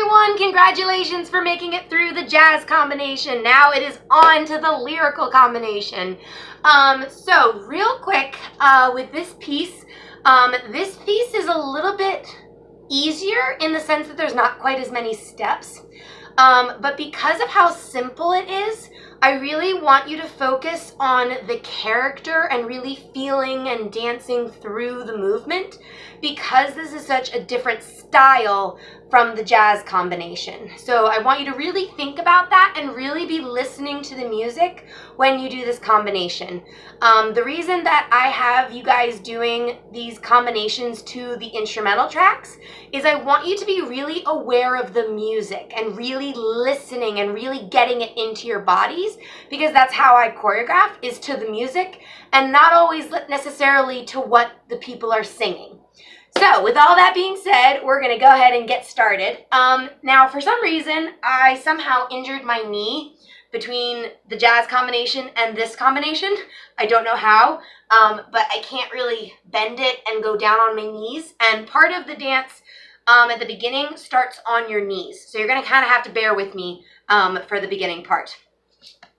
everyone! Congratulations for making it through the jazz combination. Now it is on to the lyrical combination. So real quick, with this piece is a little bit easier in the sense that there's not quite as many steps. But because of how simple it is, I really want you to focus on the character and really feeling and dancing through the movement, because this is such a different style from the jazz combination. So I want you to really think about that and really be listening to the music when you do this combination. The reason that I have you guys doing these combinations to the instrumental tracks is I want you to be really aware of the music and really listening and really getting it into your bodies, because that's how I choreograph, is to the music and not always necessarily to what the people are singing. So with all that being said, we're going to go ahead and get started. Now, for some reason, I somehow injured my knee between the jazz combination and this combination. I don't know how, but I can't really bend it and go down on my knees. And part of the dance at the beginning starts on your knees. So you're going to kind of have to bear with me for the beginning part.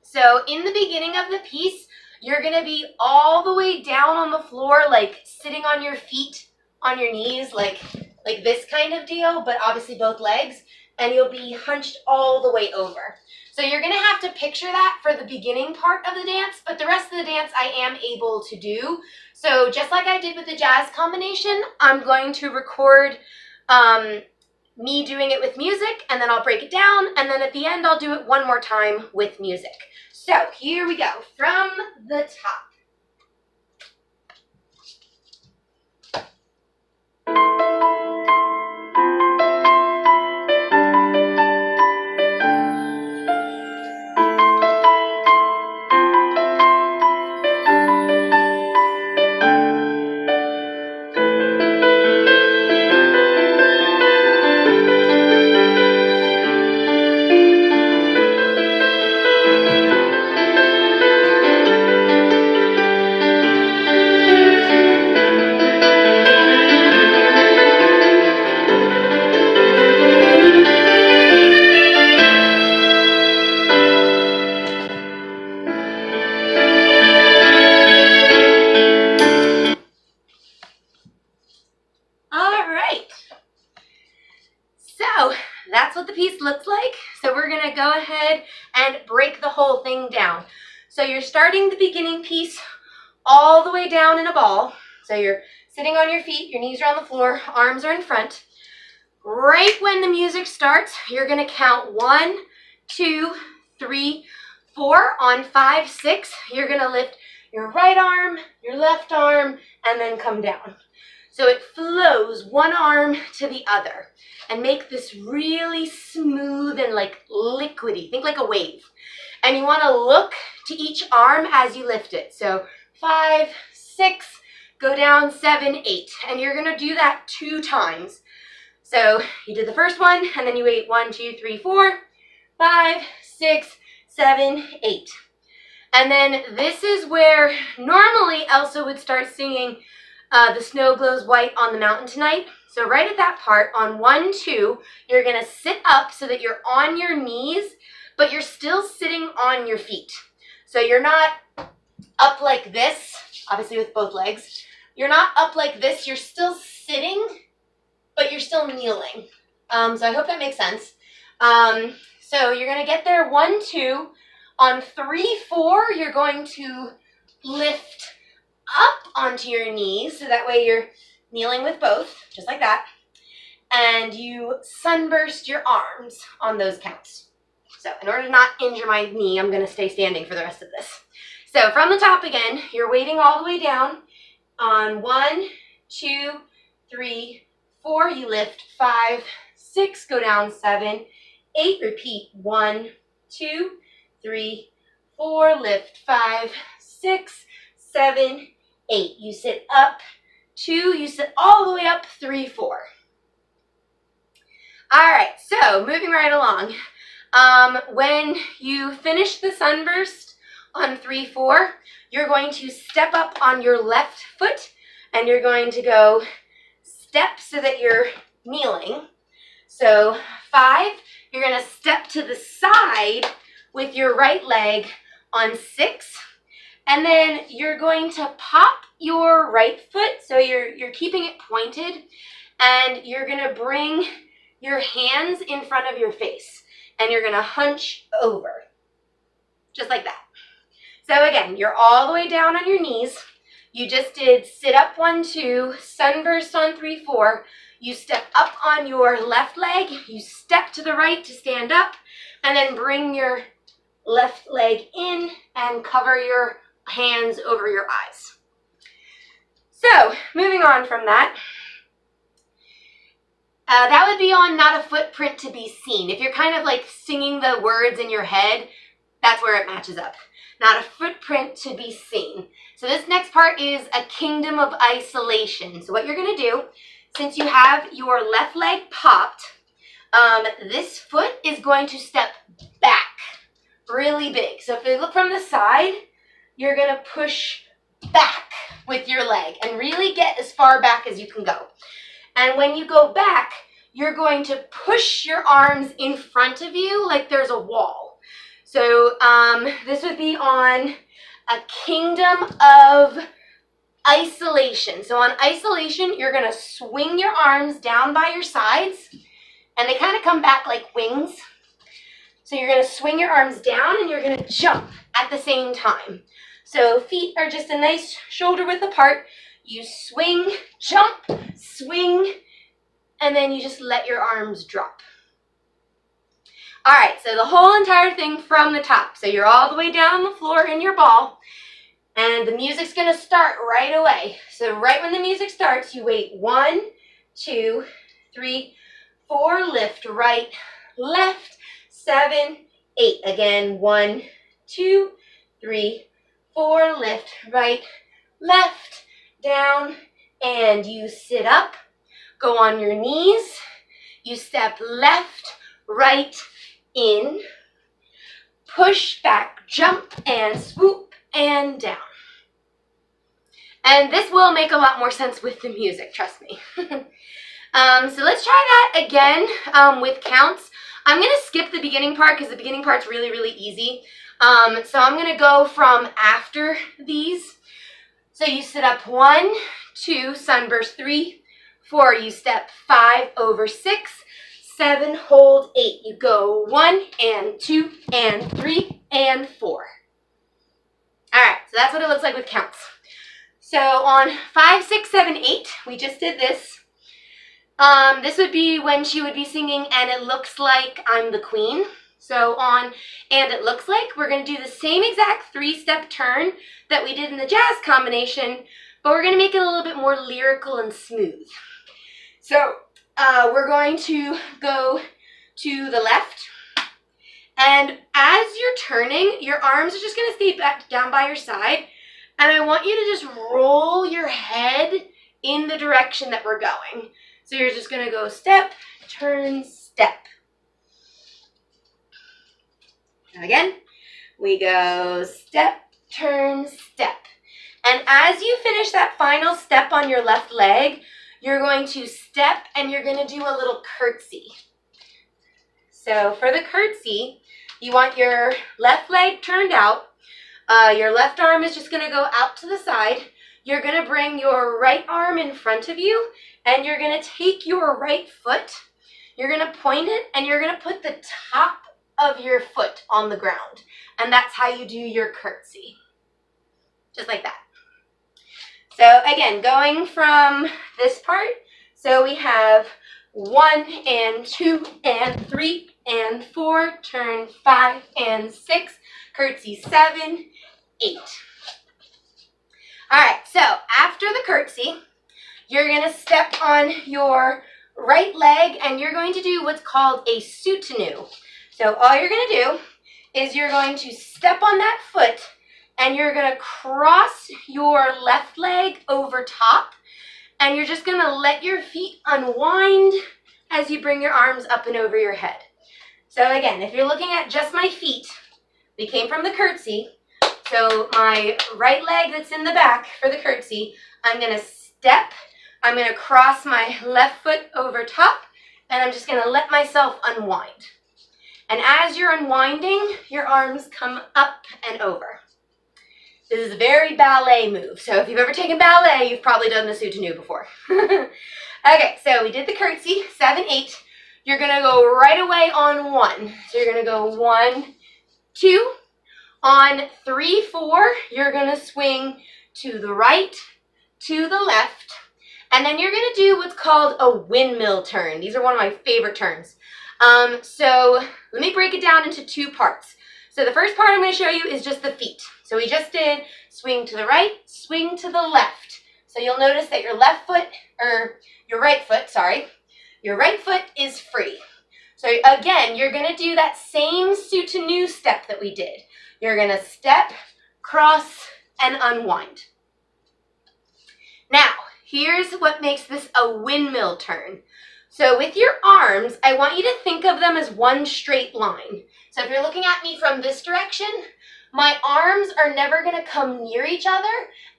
So in the beginning of the piece, you're going to be all the way down on the floor, like sitting on your feet, on your knees, like this kind of deal, but obviously both legs, and you'll be hunched all the way over. So you're going to have to picture that for the beginning part of the dance, but the rest of the dance I am able to do. So just like I did with the jazz combination, I'm going to record me doing it with music, and then I'll break it down, and then at the end I'll do it one more time with music. So here we go, from the top. That's what the piece looks like. So we're going to go ahead and break the whole thing down. So you're starting the beginning piece all the way down in a ball. So you're sitting on your feet, your knees are on the floor, arms are in front. Right when the music starts, you're going to count 1, 2, 3, 4. On 5, 6, you're going to lift your right arm, your left arm, and then come down. So it flows one arm to the other, and make this really smooth and like liquidy. Think like a wave. And you want to look to each arm as you lift it. So 5, 6, go down 7, 8. And you're going to do that 2 times. So you did the first one, and then you wait 1, 2, 3, 4, 5, 6, 7, 8. And then this is where normally Elsa would start singing The Snow Glows White on the Mountain Tonight. So right at that part, on 1, 2, you're going to sit up so that you're on your knees, but you're still sitting on your feet. So you're not up like this, obviously with both legs. You're not up like this. You're still sitting, but you're still kneeling. So I hope that makes sense. So you're going to get there 1, 2. On 3, 4, you're going to lift up onto your knees, so that way you're kneeling with both, just like that. And you sunburst your arms on those counts. So in order to not injure my knee, I'm going to stay standing for the rest of this. So from the top again, you're waiting all the way down. On 1, 2, 3, 4, you lift 5, 6, go down 7, 8, repeat 1, 2, 3, 4, lift 5, 6, 7, 8. You sit up 2, you sit all the way up 3, 4. All right, so moving right along. When you finish the sunburst on 3, 4, you're going to step up on your left foot, and you're going to go step so that you're kneeling. So 5, you're going to step to the side with your right leg on 6. And then you're going to pop your right foot, so you're keeping it pointed, and you're going to bring your hands in front of your face, and you're going to hunch over, just like that. So again, you're all the way down on your knees. You just did sit up 1, 2, sunburst on 3, 4. You step up on your left leg, you step to the right to stand up, and then bring your left leg in and cover your hands over your eyes. So, moving on from that, that would be on not a footprint to be seen. If you're kind of like singing the words in your head, that's where it matches up. Not a footprint to be seen. So this next part is a kingdom of isolation. So what you're going to do, since you have your left leg popped, this foot is going to step back really big. So if you look from the side, you're going to push back with your leg and really get as far back as you can go. And when you go back, you're going to push your arms in front of you like there's a wall. So this would be on a kingdom of isolation. So on isolation, you're going to swing your arms down by your sides, and they kind of come back like wings. So you're going to swing your arms down, and you're going to jump at the same time. So feet are just a nice shoulder width apart. You swing, jump, swing, and then you just let your arms drop. All right, so the whole entire thing from the top. So you're all the way down on the floor in your ball, and the music's going to start right away. So right when the music starts, you wait 1, 2, 3, 4, lift right, left, 7, 8. Again, 1, 2, 3, 4, lift right, left, down, and you sit up, go on your knees, you step left, right, in, push back, jump, and swoop, and down. And this will make a lot more sense with the music, trust me. So let's try that again with counts. I'm going to skip the beginning part because the beginning part's really, really easy. So I'm going to go from after these. So you sit up 1, 2, sunburst 3, 4, you step 5 over 6, 7, hold 8. You go 1 and 2 and 3 and 4. All right, so that's what it looks like with counts. So on 5, 6, 7, 8, we just did this. This would be when she would be singing "And It Looks Like I'm the Queen." So on "And It Looks Like," we're going to do the same exact 3-step turn that we did in the jazz combination, but we're going to make it a little bit more lyrical and smooth. So we're going to go to the left, and as you're turning, your arms are just going to stay back down by your side, and I want you to just roll your head in the direction that we're going. So you're just going to go step, turn, step. Again, we go step, turn, step. And as you finish that final step on your left leg, you're going to step and you're going to do a little curtsy. So for the curtsy, you want your left leg turned out. Your left arm is just going to go out to the side. You're going to bring your right arm in front of you, and you're going to take your right foot, you're going to point it, and you're going to put the top of your foot on the ground. And that's how you do your curtsy. Just like that. So again, going from this part, so we have 1 and 2 and 3 and 4, turn 5 and 6, curtsy 7, 8. All right, so after the curtsy, you're going to step on your right leg and you're going to do what's called a soutenu. So all you're going to do is you're going to step on that foot and you're going to cross your left leg over top, and you're just going to let your feet unwind as you bring your arms up and over your head. So again, if you're looking at just my feet, we came from the curtsy. So my right leg that's in the back for the curtsy, I'm going to step, I'm going to cross my left foot over top, and I'm just gonna let myself unwind. And as you're unwinding, your arms come up and over. This is a very ballet move. So if you've ever taken ballet, you've probably done the soutenu before. Okay, so we did the curtsy, 7, 8. You're gonna go right away on 1. So you're gonna go 1, 2. On 3, 4, you're gonna swing to the right, to the left, and then you're gonna do what's called a windmill turn. These are one of my favorite turns. So let me break it down into 2 parts. So the first part I'm going to show you is just the feet. So we just did swing to the right, swing to the left. So you'll notice that your right foot is free. So again, you're going to do that same soutenu step that we did. You're going to step, cross, and unwind. Now, here's what makes this a windmill turn. So with your arms, I want you to think of them as one straight line. So if you're looking at me from this direction, my arms are never going to come near each other,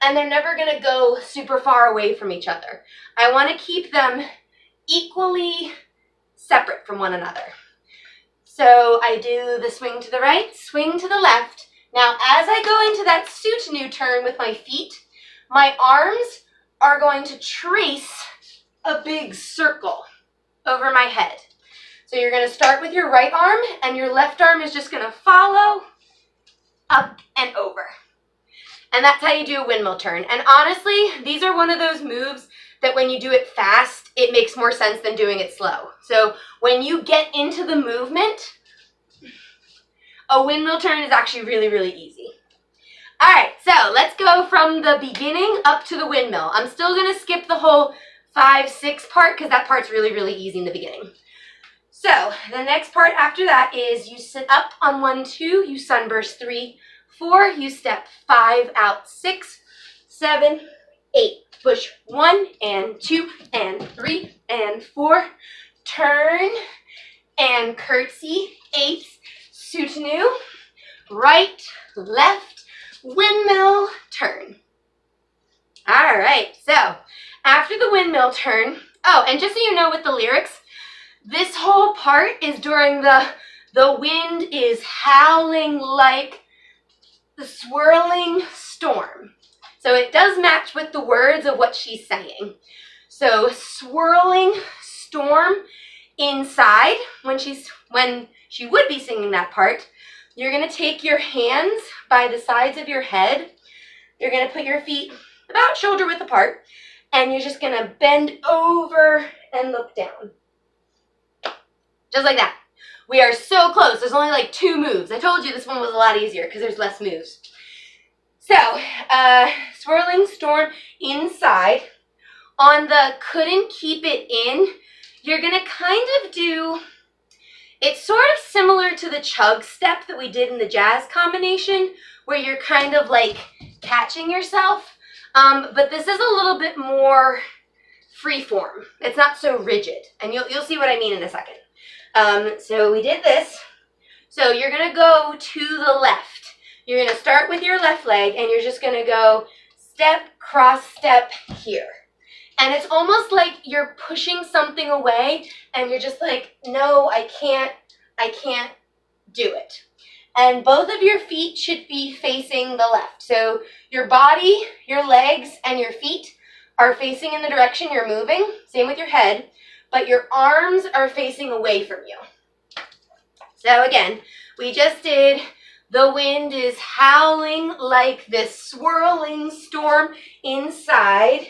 and they're never going to go super far away from each other. I want to keep them equally separate from one another. So I do the swing to the right, swing to the left. Now as I go into that soutenu turn with my feet, my arms are going to trace a big circle over my head. So you're going to start with your right arm, and your left arm is just going to follow up and over. And that's how you do a windmill turn. And honestly, these are one of those moves that when you do it fast, it makes more sense than doing it slow. So when you get into the movement, a windmill turn is actually really, really easy. All right, so let's go from the beginning up to the windmill. I'm still going to skip the whole 5, 6 part because that part's really, really easy in the beginning. So the next part after that is you sit up on 1, 2, you sunburst 3, 4, you step 5 out, 6, 7, 8. Push 1 and 2 and 3 and 4. Turn and curtsy, 8, soutenu, right, left, windmill, turn. All right, so after the windmill turn, oh, and just so you know with the lyrics, this whole part is during the wind is howling like the swirling storm. So it does match with the words of what she's saying. So swirling storm inside, when she would be singing that part, you're going to take your hands by the sides of your head. You're going to put your feet about shoulder width apart, and you're just going to bend over and look down. Just like that. We are so close. There's only like 2 moves. I told you this one was a lot easier because there's less moves. So, swirling storm inside. On the couldn't keep it in, you're going to kind of do, it's sort of similar to the chug step that we did in the jazz combination, where you're kind of like catching yourself. But this is a little bit more free form. It's not so rigid. And you'll see what I mean in a second. So we did this. So you're going to go to the left. You're going to start with your left leg, and you're just going to go step, cross, step here. And it's almost like you're pushing something away, and you're just like, no, I can't do it. And both of your feet should be facing the left. So your body, your legs, and your feet are facing in the direction you're moving. Same with your head. But your arms are facing away from you. So again, we just did the wind is howling like this swirling storm inside.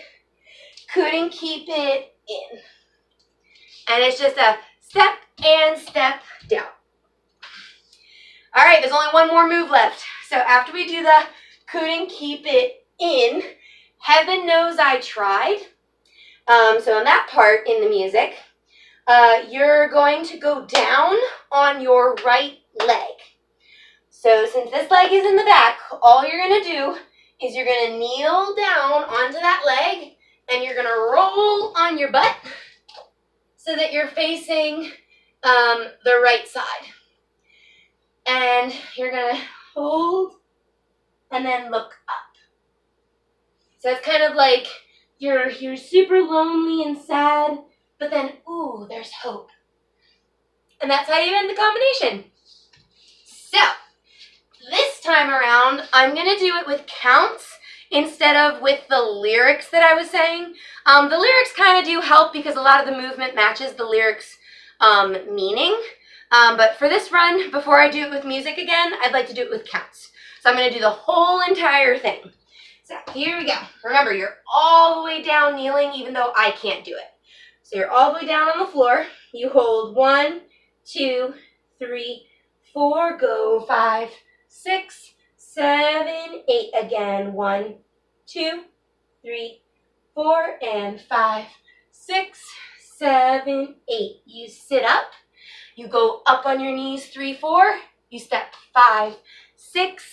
Couldn't keep it in. And it's just a step and step down. All right, there's only one more move left. So after we do the couldn't keep it in, heaven knows I tried. So on that part in the music, you're going to go down on your right leg. So since this leg is in the back, all you're going to do is you're going to kneel down onto that leg, and you're going to roll on your butt so that you're facing the right side. And you're going to hold and then look up. So it's kind of like you're super lonely and sad, but then, ooh, there's hope. And that's how you end the combination. So, this time around, I'm going to do it with counts instead of with the lyrics that I was saying. The lyrics kind of do help because a lot of the movement matches the lyrics meaning. But for this run, before I do it with music again, I'd like to do it with counts. So I'm going to do the whole entire thing. So here we go. Remember, you're all the way down kneeling even though I can't do it. So you're all the way down on the floor. You hold 1, 2, 3, 4, go 5, 6, 7, 8 again. 1, 2, 3, 4, and 5, 6, 7, 8. You sit up. You go up on your knees, 3, 4. You step 5, 6,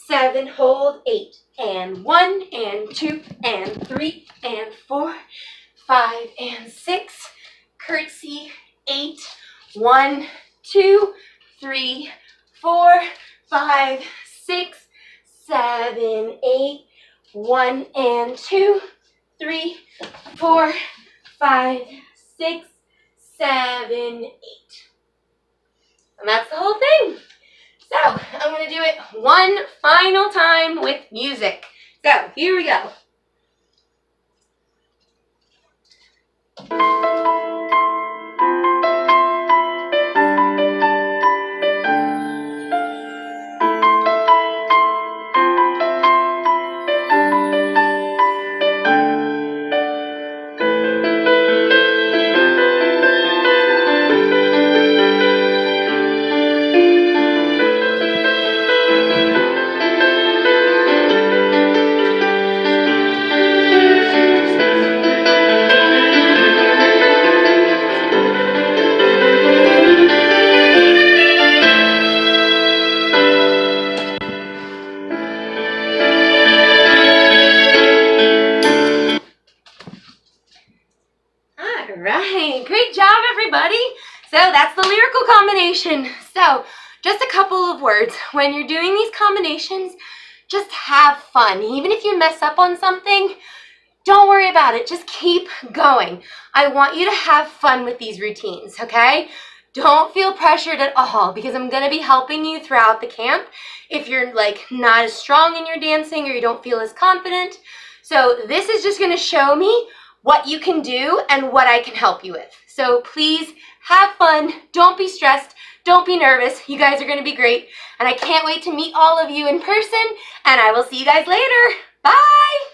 7, hold 8. And 1, and 2, and 3, and 4, 5, and 6. Curtsy, 8. 1, 2, 3, 4, 5, 6, 7, 8. 1, and 2, 3, 4, 5, 6, 7, 8. And that's the whole thing. So I'm going to do it one final time with music. So here we go. Alright, great job everybody. So that's the lyrical combination. So just a couple of words. When you're doing these combinations, just have fun. Even if you mess up on something, don't worry about it. Just keep going. I want you to have fun with these routines, okay? Don't feel pressured at all because I'm going to be helping you throughout the camp if you're like not as strong in your dancing or you don't feel as confident. So this is just going to show me what you can do and what I can help you with. So please have fun. Don't be stressed. Don't be nervous. You guys are going to be great. And I can't wait to meet all of you in person. And I will see you guys later. Bye.